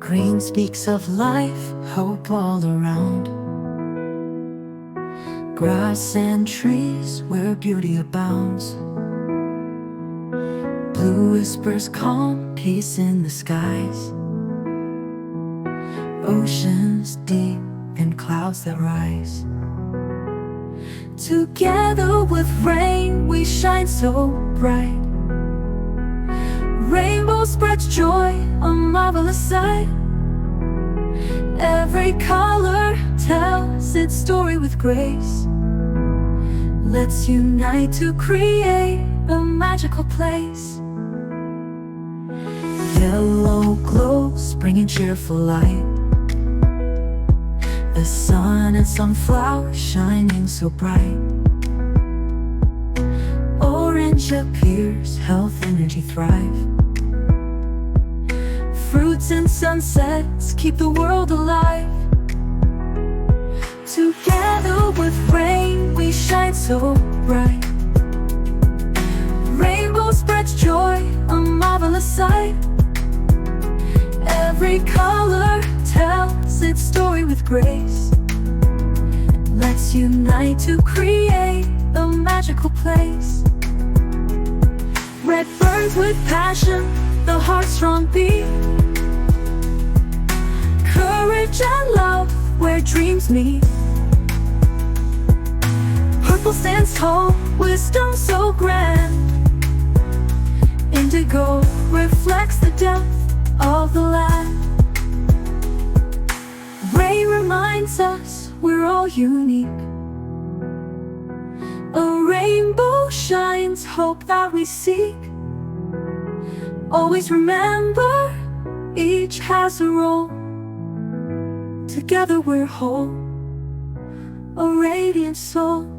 Green speaks of life, hope all around. Grass and trees where beauty abounds. Blue whispers calm, peace in the skies. Oceans deep and clouds that rise. Together with rain we shine so bright. Rainbow spreads joy, a marvelous sight. Every color tells its story with grace. Let's unite to create a magical place. Yellow glows, bringing cheerful light. The sun and sunflowers shining so bright. Orange appears, health, energy thrive. Fruits and sunsets keep the world alive. Together with rain we shine so bright. Rainbow spreads joy, a marvelous sight. Every color tells its story with grace. Let's unite to create a magical place. Red burns with passion, the heart's strong beat. Courage and love where dreams meet. Purple stands tall, wisdom so grand. Indigo reflects the depth of the land. Rain reminds us we're all unique. A rainbow shines, hope that we seek. Always remember, each has a role. Together we're whole, a radiant soul.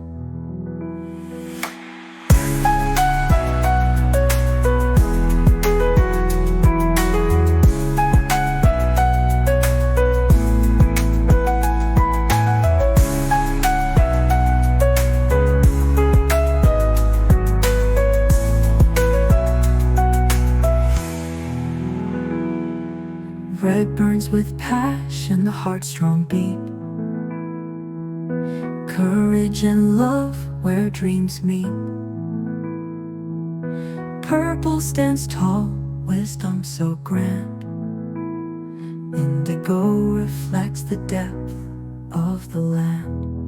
Red burns with passion, the heart's strong beat. Courage and love where dreams meet. Purple stands tall, wisdom so grand. Indigo reflects the depth of the land.